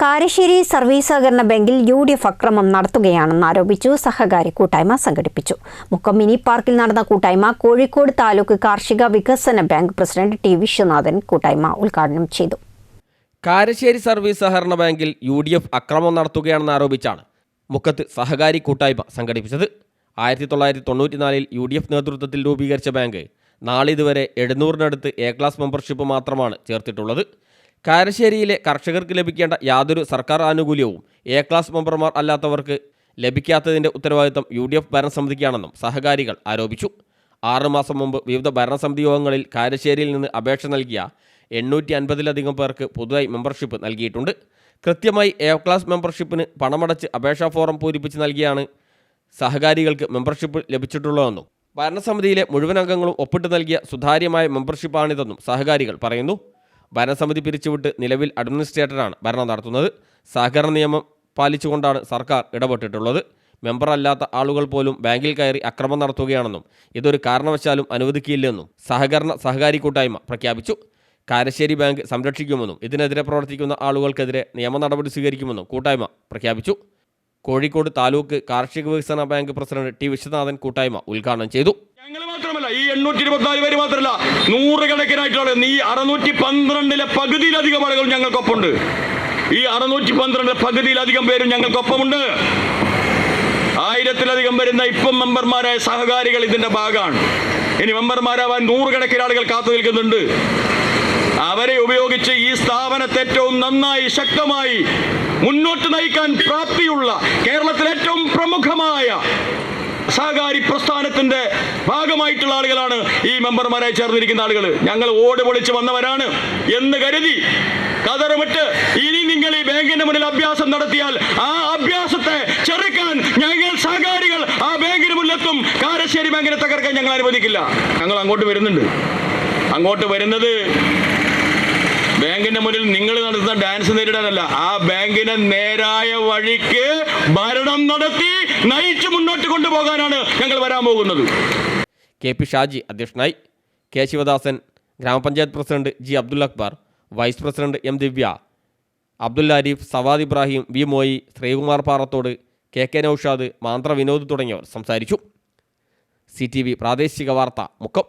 Karassery service സഹകരണ ബാങ്കിൽ UDF അക്രമം നടത്തുകയാണെന്നാരോപിച്ചു സഹകാരി കൂട്ടായ്മ സംഘടിപ്പിച്ചു. മുക്കം മിനി പാർക്കിൽ നടന്ന കൂട്ടായ്മ കോഴിക്കോട് താലൂക്ക് കാർഷിക വികസന ബാങ്ക് പ്രസിഡന്റ് ടി വിശ്വനാഥൻ കൂട്ടായ്മ ഉദ്ഘാടനം ചെയ്തു. കാരശ്ശേരി സർവീസ് സഹകരണ ബാങ്കിൽ UDF അക്രമം നടത്തുകയാണെന്നാരോപിച്ചാണ് മുക്കത്ത് സഹകാരി കൂട്ടായ്മ സംഘടിപ്പിച്ചത്. 1994 UDF നേതൃത്വത്തിൽ രൂപീകരിച്ച ബാങ്ക് നാളിതുവരെ 700-നടുത്ത് A ക്ലാസ് മെമ്പർഷിപ്പ് മാത്രമാണ് ചേർത്തിട്ടുള്ളത്. കാരശ്ശേരിയിലെ കർഷകർക്ക് ലഭിക്കേണ്ട യാതൊരു സർക്കാർ ആനുകൂല്യവും A ക്ലാസ് മെമ്പർമാർ അല്ലാത്തവർക്ക് ലഭിക്കാത്തതിൻ്റെ ഉത്തരവാദിത്തം UDF ഭരണസമിതിക്കാണെന്നും സഹകാരികൾ ആരോപിച്ചു. 6 മാസം മുമ്പ് വിവിധ ഭരണസമിതി യോഗങ്ങളിൽ കാരശ്ശേരിയിൽ നിന്ന് അപേക്ഷ നൽകിയ 850-ലധികം പേർക്ക് പുതുതായി മെമ്പർഷിപ്പ് നൽകിയിട്ടുണ്ട്. കൃത്യമായി A ക്ലാസ് മെമ്പർഷിപ്പിന് പണമടച്ച് അപേക്ഷാ ഫോറം പൂരിപ്പിച്ച് നൽകിയാണ് സഹകാരികൾക്ക് മെമ്പർഷിപ്പ് ലഭിച്ചിട്ടുള്ളതെന്നും ഭരണസമിതിയിലെ മുഴുവൻ അംഗങ്ങളും ഒപ്പിട്ട് നൽകിയ സുതാര്യമായ മെമ്പർഷിപ്പാണിതെന്നും സഹകാരികൾ പറയുന്നു. ഭരണസമിതി പിരിച്ചുവിട്ട് നിലവിൽ അഡ്മിനിസ്ട്രേറ്ററാണ് ഭരണം നടത്തുന്നത്. സഹകരണ നിയമം പാലിച്ചുകൊണ്ടാണ് സർക്കാർ ഇടപെട്ടിട്ടുള്ളത്. മെമ്പറല്ലാത്ത ആളുകൾ പോലും ബാങ്കിൽ കയറി അക്രമം നടത്തുകയാണെന്നും ഇതൊരു കാരണവശാലും അനുവദിക്കില്ലെന്നും സഹകാരി കൂട്ടായ്മ പ്രഖ്യാപിച്ചു. കാരശ്ശേരി ബാങ്ക് സംരക്ഷിക്കുമെന്നും ഇതിനെതിരെ പ്രവർത്തിക്കുന്ന ആളുകൾക്കെതിരെ നിയമ നടപടി സ്വീകരിക്കുമെന്നും കൂട്ടായ്മ പ്രഖ്യാപിച്ചു. കോഴിക്കോട് താലൂക്ക് കാർഷിക വികസന ബാങ്ക് പ്രസിഡന്റ് ടി വിശ്വനാഥൻ കൂട്ടായ്മ ഉദ്ഘാടനം ചെയ്തു. ഞങ്ങൾ മാത്രമല്ല, ഈ 824 പേര് മാത്രമല്ല, 100 കണക്കിനായിട്ടുള്ള ഈ 612-ലെ പകുതിയിലധികം ആളുകൾ ഞങ്ങൾക്കൊപ്പമുണ്ട്. ഈ 612 പകുതിയിലധികം പേരും ഞങ്ങൾക്കൊപ്പമുണ്ട്. 1000-ലധികം വരുന്ന ഇപ്പം മെമ്പർമാരായ സഹകാരികൾ ഇതിന്റെ ഭാഗമാണ്. ഇനി മെമ്പർമാരാവാൻ 100 കണക്കിന് ആളുകൾ കാത്തു നിൽക്കുന്നുണ്ട്. അവരെ ഉപയോഗിച്ച് ഈ സ്ഥാപനത്തെ ഏറ്റവും നന്നായി ശക്തമായി മുന്നോട്ട് നയിക്കാൻ പ്രാപ്തിയുള്ള കേരളത്തിലെ ഏറ്റവും പ്രമുഖമായ സഹകാരി പ്രസ്ഥാനത്തിന്റെ ഭാഗമായിട്ടുള്ള ആളുകളാണ് ഈ മെമ്പർമാരായി ചേർന്നിരിക്കുന്ന ആളുകൾ. ഞങ്ങൾ ഓടി പൊളിച്ച് വന്നവരാണ് എന്ന് കരുതി കതറുമിട്ട് ഇനി നിങ്ങൾ ഈ ബാങ്കിന്റെ മുന്നിൽ അഭ്യാസം നടത്തിയാൽ ആ അഭ്യാസത്തെ ചെറുക്കാൻ ഞങ്ങൾ സഹകാരികൾ ആ ബാങ്കിന് മുന്നിലെത്തും. കാരശ്ശേരി ബാങ്കിനെ തകർക്കാൻ ഞങ്ങൾ അനുവദിക്കില്ല. ഞങ്ങൾ അങ്ങോട്ട് വരുന്നുണ്ട്. അങ്ങോട്ട് വരുന്നത് ബാങ്കിന്റെ മുന്നിൽ നിങ്ങൾ നടത്തുന്ന ഡാൻസ് നേരിടാനല്ല, ആ ബാങ്കിനെ നേരായ വഴിക്ക് ഭരണം നടത്തി നയിച്ച് മുന്നോട്ട് കൊണ്ടുപോകാനാണ് ഞങ്ങൾ വരാൻ പോകുന്നത്. KP ഷാജി അധ്യക്ഷനായി. K ശിവദാസൻ, ഗ്രാമപഞ്ചായത്ത് president G Abdul Akbar, vice president M Divya, Abdul Arif, Savad Ibrahim, V Moyi, Sreekumar Parathode, KK Naushad, Manthra Vinod തുടങ്ങിയവർ സംസാരിച്ചു. CTV പ്രാദേശിക വാർത്ത മുക്കം.